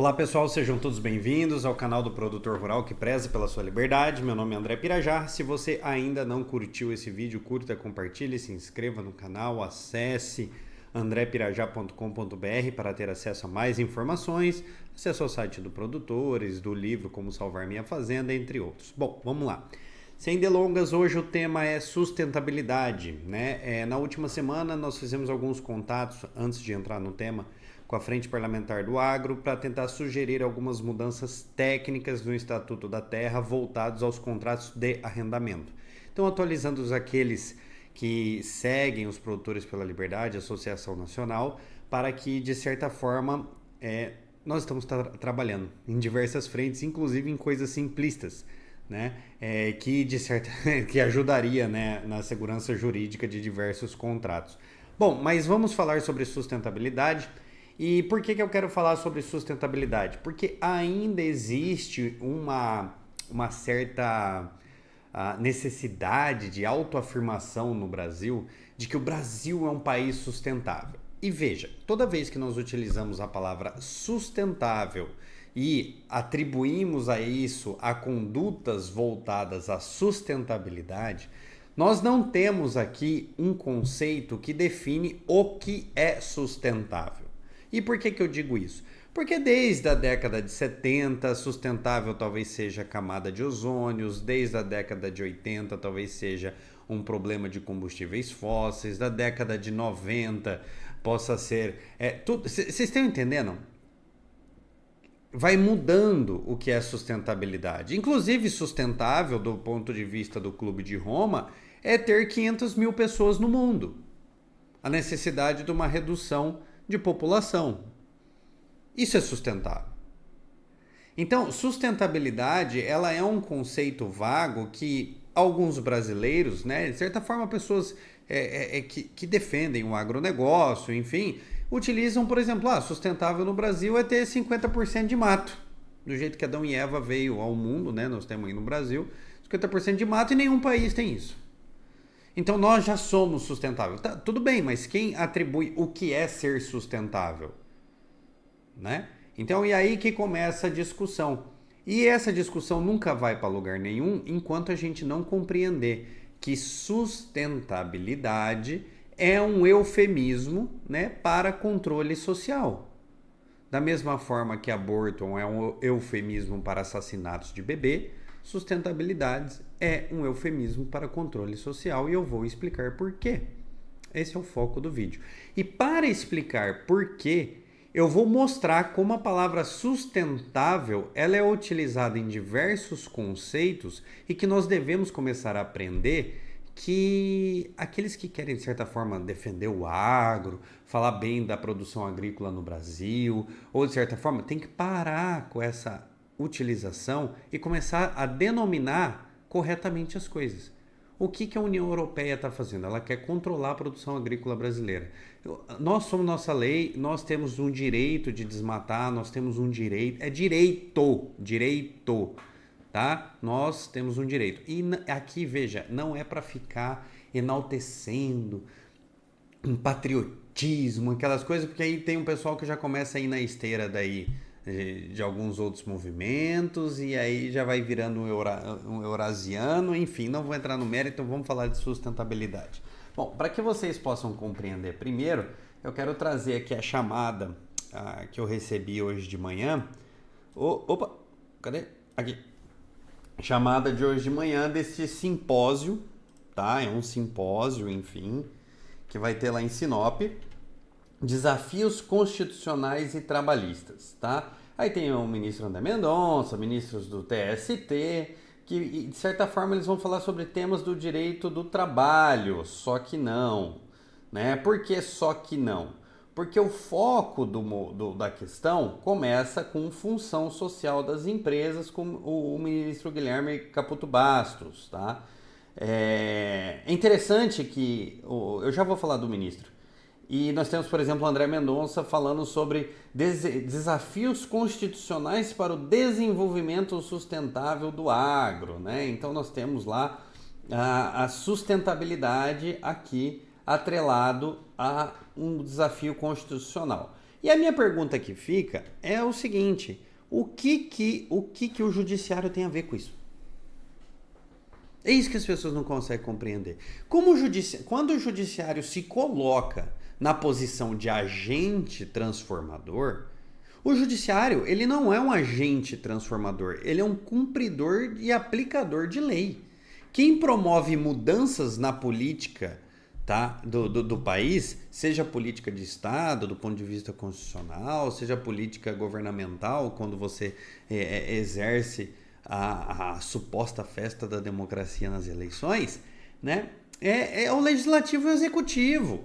Olá pessoal, sejam todos bem-vindos ao canal do Produtor Rural que preza pela sua liberdade. Meu nome é André Pirajá. Se você ainda não curtiu esse vídeo, curta, compartilhe, se inscreva no canal, acesse andrepirajá.com.br para ter acesso a mais informações, acesso ao site do Produtores, do livro Como Salvar Minha Fazenda, entre outros. Bom, vamos lá. Sem delongas, hoje o tema é sustentabilidade, né? Na última semana nós fizemos alguns contatos, antes de entrar no tema, com a Frente Parlamentar do Agro para tentar sugerir algumas mudanças técnicas no Estatuto da Terra voltados aos contratos de arrendamento. Então, atualizando aqueles que seguem os Produtores pela Liberdade, Associação Nacional, para que, de certa forma, nós estamos trabalhando em diversas frentes, inclusive em coisas simplistas, né? Que ajudaria, né, na segurança jurídica de diversos contratos. Bom, mas vamos falar sobre sustentabilidade. E por que eu quero falar sobre sustentabilidade? Porque ainda existe uma certa necessidade de autoafirmação no Brasil de que o Brasil é um país sustentável. E veja, toda vez que nós utilizamos a palavra sustentável e atribuímos a isso a condutas voltadas à sustentabilidade, nós não temos aqui um conceito que define o que é sustentável. E por que eu digo isso? Porque desde a década de 70, sustentável talvez seja a camada de ozônios, desde a década de 80 talvez seja um problema de combustíveis fósseis, da década de 90 possa ser... Vocês estão entendendo? Vai mudando o que é sustentabilidade. Inclusive, sustentável, do ponto de vista do Clube de Roma, é ter 500 mil pessoas no mundo. A necessidade de uma redução de população. Isso é sustentável. Então, sustentabilidade, ela é um conceito vago que alguns brasileiros, né, de certa forma, pessoas que defendem o agronegócio, enfim, utilizam, por exemplo, sustentável no Brasil é ter 50% de mato. Do jeito que Adão e Eva veio ao mundo, né, nós temos aí no Brasil 50% de mato e nenhum país tem isso. Então nós já somos sustentáveis. Tá, tudo bem, mas quem atribui o que é ser sustentável? Né? Então, e aí que começa a discussão. E essa discussão nunca vai para lugar nenhum enquanto a gente não compreender que sustentabilidade é um eufemismo, né, para controle social. Da mesma forma que aborto é um eufemismo para assassinatos de bebê, sustentabilidade é um eufemismo para controle social e eu vou explicar por quê. Esse é o foco do vídeo. E para explicar por quê, eu vou mostrar como a palavra sustentável ela é utilizada em diversos conceitos e que nós devemos começar a aprender que aqueles que querem, de certa forma, defender o agro, falar bem da produção agrícola no Brasil, ou de certa forma, tem que parar com essa utilização e começar a denominar corretamente as coisas. O que a União Europeia está fazendo? Ela quer controlar a produção agrícola brasileira. Nós somos nossa lei, nós temos um direito de desmatar, nós temos um direito, direito, tá? Nós temos um direito. E aqui, veja, não é para ficar enaltecendo um patriotismo, aquelas coisas, porque aí tem um pessoal que já começa a ir na esteira daí de alguns outros movimentos e aí já vai virando um eurasiano, enfim, não vou entrar no mérito, vamos falar de sustentabilidade. Bom, para que vocês possam compreender primeiro, eu quero trazer aqui a chamada que eu recebi hoje de manhã. Opa, cadê? Aqui. Chamada de hoje de manhã desse simpósio, tá? É um simpósio, enfim, que vai ter lá em Sinop. Desafios constitucionais e trabalhistas, tá? Aí tem o ministro André Mendonça, ministros do TST, que de certa forma eles vão falar sobre temas do direito do trabalho, só que não, né? Por que só que não? Porque o foco da questão começa com função social das empresas, com o ministro Guilherme Caputo Bastos, tá? É interessante que, eu já vou falar do ministro, e nós temos, por exemplo, o André Mendonça falando sobre desafios constitucionais para o desenvolvimento sustentável do agro, né? Então nós temos lá a sustentabilidade aqui atrelado a um desafio constitucional. E a minha pergunta que fica é o seguinte: o que o judiciário tem a ver com isso? É isso que as pessoas não conseguem compreender. Quando o judiciário se coloca na posição de agente transformador, o judiciário ele não é um agente transformador, ele é um cumpridor e aplicador de lei. Quem promove mudanças na política, tá, do país, seja política de Estado, do ponto de vista constitucional, seja política governamental, quando você exerce a suposta festa da democracia nas eleições, né, é o legislativo e o executivo.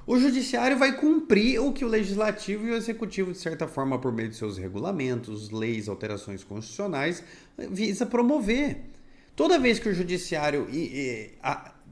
O judiciário vai cumprir o que o legislativo e o executivo, de certa forma, por meio de seus regulamentos, leis, alterações constitucionais, visa promover. Toda vez que o judiciário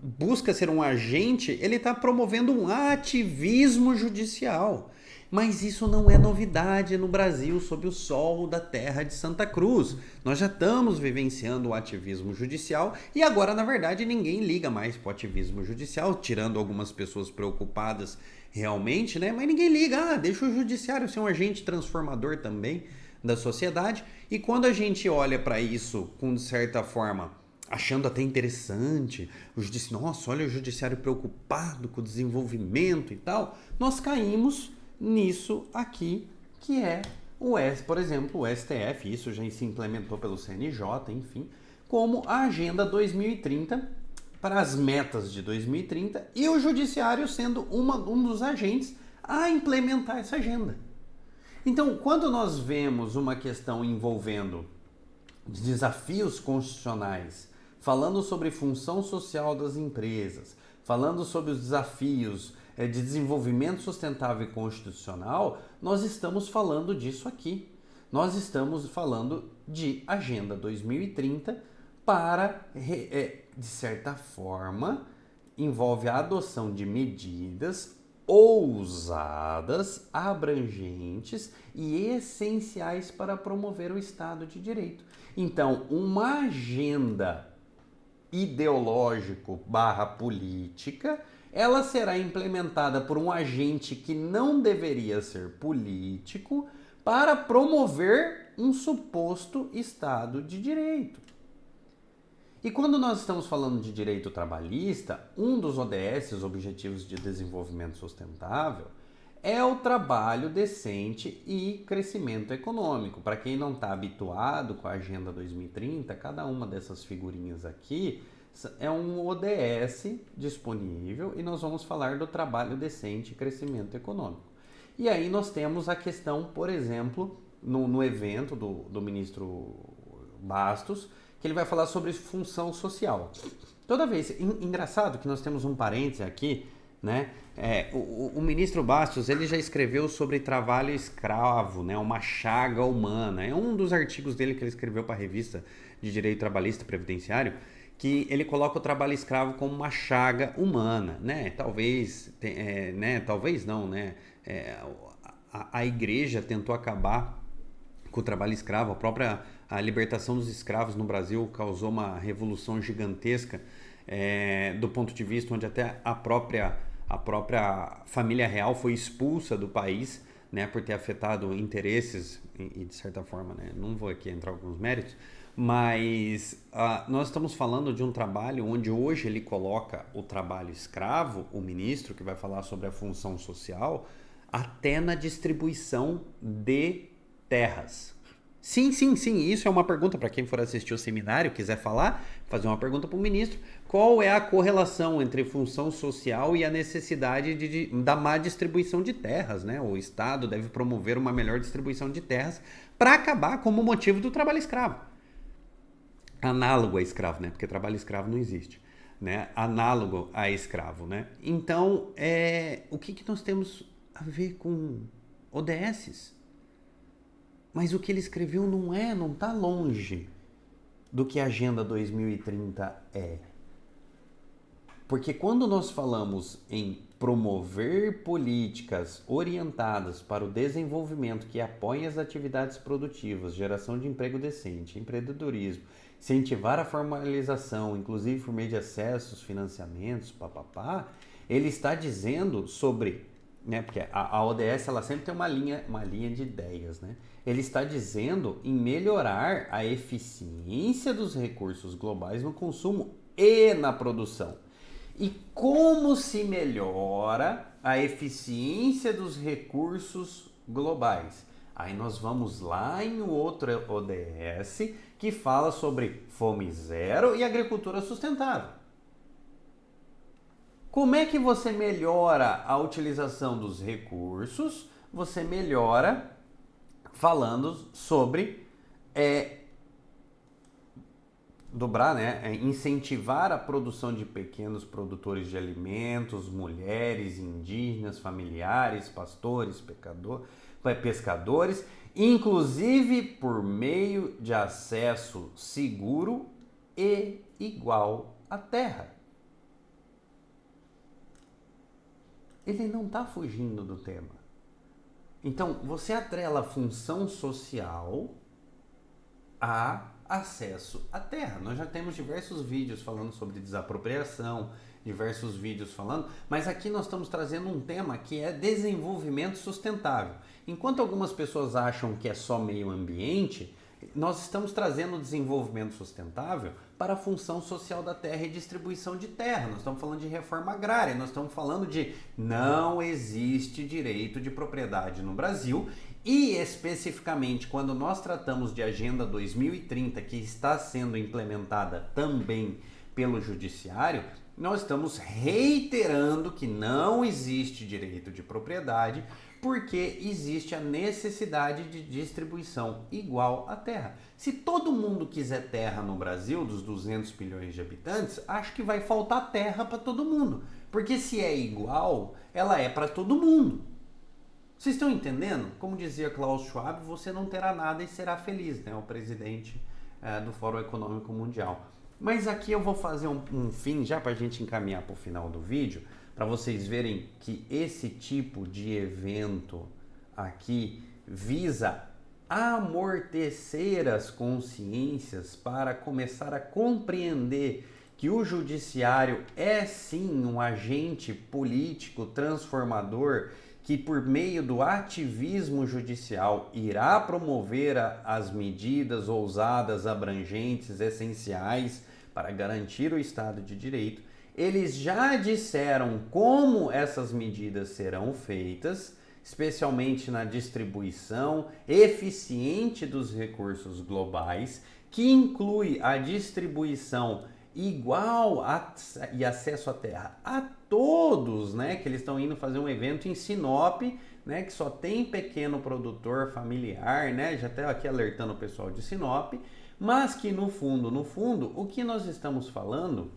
busca ser um agente, ele está promovendo um ativismo judicial. Mas isso não é novidade no Brasil, sob o sol da terra de Santa Cruz. Nós já estamos vivenciando o ativismo judicial e agora, na verdade, ninguém liga mais para o ativismo judicial, tirando algumas pessoas preocupadas realmente, né? Mas ninguém liga, deixa o judiciário ser um agente transformador também da sociedade. E quando a gente olha para isso com, de certa forma, achando até interessante, nossa, olha o judiciário preocupado com o desenvolvimento e tal, nós caímos nisso aqui, que é por exemplo, o STF, isso já se implementou pelo CNJ, enfim, como a Agenda 2030 para as metas de 2030 e o judiciário sendo um dos agentes a implementar essa agenda. Então, quando nós vemos uma questão envolvendo desafios constitucionais, falando sobre função social das empresas, falando sobre os desafios de desenvolvimento sustentável e constitucional, nós estamos falando disso aqui. Nós estamos falando de Agenda 2030 para, de certa forma, envolve a adoção de medidas ousadas, abrangentes e essenciais para promover o Estado de Direito. Então, uma agenda ideológico/política, ela será implementada por um agente que não deveria ser político para promover um suposto Estado de Direito. E quando nós estamos falando de direito trabalhista, um dos ODS, Objetivos de Desenvolvimento Sustentável, é o trabalho decente e crescimento econômico. Para quem não está habituado com a Agenda 2030, cada uma dessas figurinhas aqui é um ODS disponível e nós vamos falar do trabalho decente e crescimento econômico. E aí nós temos a questão, por exemplo, no evento do ministro Bastos, que ele vai falar sobre função social. Toda vez, engraçado que nós temos um parêntese aqui, né? O ministro Bastos, ele já escreveu sobre trabalho escravo, né? Uma chaga humana. É um dos artigos dele que ele escreveu para a revista de Direito Trabalhista e Previdenciário, que ele coloca o trabalho escravo como uma chaga humana, né? Talvez não, né? A igreja tentou acabar com o trabalho escravo, a libertação dos escravos no Brasil causou uma revolução gigantesca, do ponto de vista onde até a própria família real foi expulsa do país, né, por ter afetado interesses e de certa forma, né, não vou aqui entrar em alguns méritos, mas nós estamos falando de um trabalho onde hoje ele coloca o trabalho escravo, o ministro que vai falar sobre a função social, até na distribuição de terras. Sim, isso é uma pergunta para quem for assistir o seminário, quiser falar, fazer uma pergunta para o ministro. Qual é a correlação entre função social e a necessidade da má distribuição de terras, né? O Estado deve promover uma melhor distribuição de terras para acabar como motivo do trabalho escravo. Análogo a escravo, né? Porque trabalho escravo não existe, né? Análogo a escravo, né? Então, o que nós temos a ver com ODSs? Mas o que ele escreveu não está longe do que a Agenda 2030 é. Porque quando nós falamos em promover políticas orientadas para o desenvolvimento que apoiem as atividades produtivas, geração de emprego decente, empreendedorismo, incentivar a formalização, inclusive por meio de acessos, financiamentos, ele está dizendo sobre né? Porque a ODS ela sempre tem uma linha de ideias, né? Ele está dizendo em melhorar a eficiência dos recursos globais no consumo e na produção. E como se melhora a eficiência dos recursos globais? Aí nós vamos lá em outro ODS que fala sobre fome zero e agricultura sustentável. Como é que você melhora a utilização dos recursos? Você melhora falando sobre dobrar, né? Incentivar a produção de pequenos produtores de alimentos, mulheres, indígenas, familiares, pastores, pescadores, inclusive por meio de acesso seguro e igual à terra. Ele não está fugindo do tema. Então, você atrela a função social a acesso à terra. Nós já temos diversos vídeos falando sobre desapropriação, diversos vídeos falando, mas aqui nós estamos trazendo um tema que é desenvolvimento sustentável. Enquanto algumas pessoas acham que é só meio ambiente, nós estamos trazendo o desenvolvimento sustentável para a função social da terra e distribuição de terra. Nós estamos falando de reforma agrária, nós estamos falando de não existe direito de propriedade no Brasil e especificamente quando nós tratamos de Agenda 2030, que está sendo implementada também pelo Judiciário, nós estamos reiterando que não existe direito de propriedade porque existe a necessidade de distribuição igual à terra. Se todo mundo quiser terra no Brasil, dos 200 bilhões de habitantes, acho que vai faltar terra para todo mundo. Porque se é igual, ela é para todo mundo. Vocês estão entendendo? Como dizia Klaus Schwab, você não terá nada e será feliz, né? O presidente do Fórum Econômico Mundial. Mas aqui eu vou fazer um fim, já para a gente encaminhar para o final do vídeo, para vocês verem que esse tipo de evento aqui visa amortecer as consciências para começar a compreender que o judiciário é sim um agente político transformador que por meio do ativismo judicial irá promover as medidas ousadas, abrangentes, essenciais para garantir o Estado de Direito. Eles já disseram como essas medidas serão feitas, especialmente na distribuição eficiente dos recursos globais, que inclui a distribuição igual e acesso à terra a todos, né? Que eles estão indo fazer um evento em Sinop, né? Que só tem pequeno produtor familiar, né? Já até aqui alertando o pessoal de Sinop, mas que no fundo, o que nós estamos falando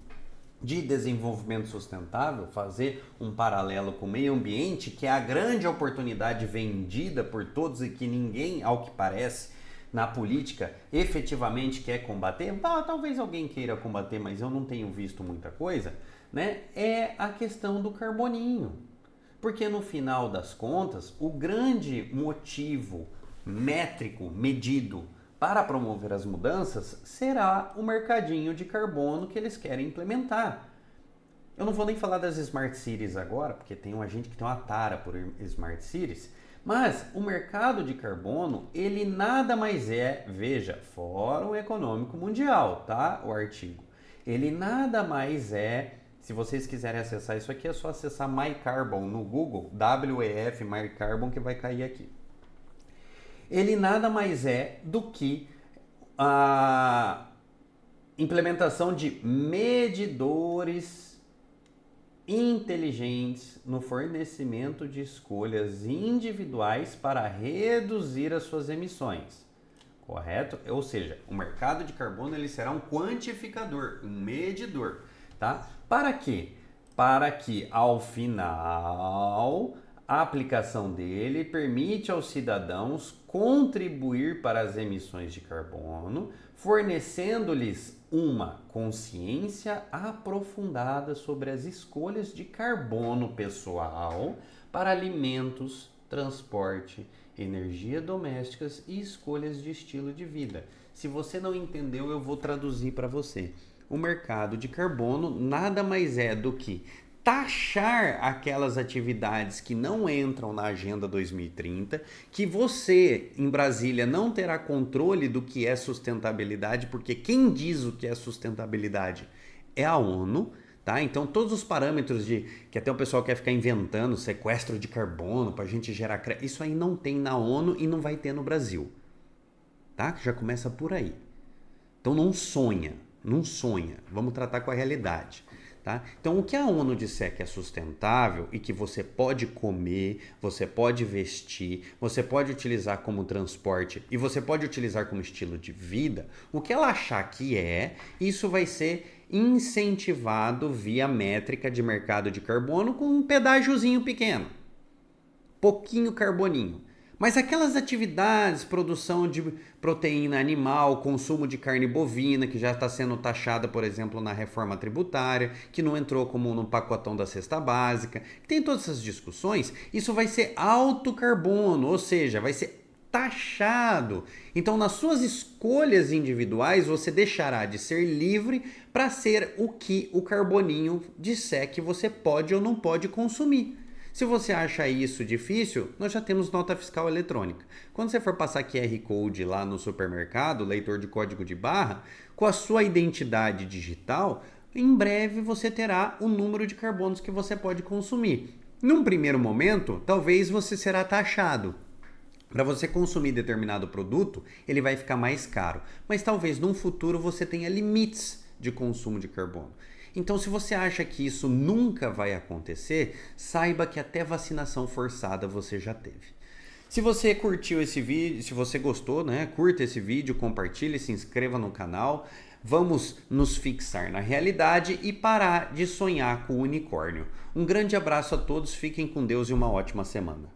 de desenvolvimento sustentável, fazer um paralelo com o meio ambiente, que é a grande oportunidade vendida por todos e que ninguém, ao que parece, na política efetivamente quer combater, talvez alguém queira combater, mas eu não tenho visto muita coisa, né? É a questão do carboninho. Porque no final das contas, o grande motivo métrico, medido, para promover as mudanças será o mercadinho de carbono que eles querem implementar. Eu não vou nem falar das Smart Cities agora, porque tem uma gente que tem uma tara por Smart Cities, mas o mercado de carbono, ele nada mais é, veja, Fórum Econômico Mundial, tá? O artigo. Ele nada mais é, se vocês quiserem acessar isso aqui, é só acessar MyCarbon no Google, WEF MyCarbon, que vai cair aqui. Ele nada mais é do que a implementação de medidores inteligentes no fornecimento de escolhas individuais para reduzir as suas emissões, correto? Ou seja, o mercado de carbono ele será um quantificador, um medidor, tá? Para quê? Para que ao final a aplicação dele permite aos cidadãos contribuir para as emissões de carbono, fornecendo-lhes uma consciência aprofundada sobre as escolhas de carbono pessoal para alimentos, transporte, energia domésticas e escolhas de estilo de vida. Se você não entendeu, eu vou traduzir para você. O mercado de carbono nada mais é do que taxar aquelas atividades que não entram na Agenda 2030, que você, em Brasília, não terá controle do que é sustentabilidade, porque quem diz o que é sustentabilidade é a ONU, tá? Então, todos os parâmetros que até o pessoal quer ficar inventando, sequestro de carbono para a gente gerar crédito, isso aí não tem na ONU e não vai ter no Brasil, tá? Já começa por aí. Então, não sonha, vamos tratar com a realidade. Tá? Então, o que a ONU disser que é sustentável e que você pode comer, você pode vestir, você pode utilizar como transporte e você pode utilizar como estilo de vida, o que ela achar que isso vai ser incentivado via métrica de mercado de carbono com um pedágiozinho pequeno, pouquinho carboninho. Mas aquelas atividades, produção de proteína animal, consumo de carne bovina, que já está sendo taxada, por exemplo, na reforma tributária, que não entrou como no pacotão da cesta básica, tem todas essas discussões, isso vai ser alto carbono, ou seja, vai ser taxado. Então, nas suas escolhas individuais, você deixará de ser livre para ser o que o carboninho disser que você pode ou não pode consumir. Se você acha isso difícil, nós já temos nota fiscal eletrônica. Quando você for passar QR Code lá no supermercado, leitor de código de barra, com a sua identidade digital, em breve você terá o número de carbonos que você pode consumir. Num primeiro momento, talvez você será taxado. Para você consumir determinado produto, ele vai ficar mais caro. Mas talvez num futuro você tenha limites de consumo de carbono. Então, se você acha que isso nunca vai acontecer, saiba que até vacinação forçada você já teve. Se você curtiu esse vídeo, se você gostou, né, curta esse vídeo, compartilhe, se inscreva no canal. Vamos nos fixar na realidade e parar de sonhar com o unicórnio. Um grande abraço a todos, fiquem com Deus e uma ótima semana.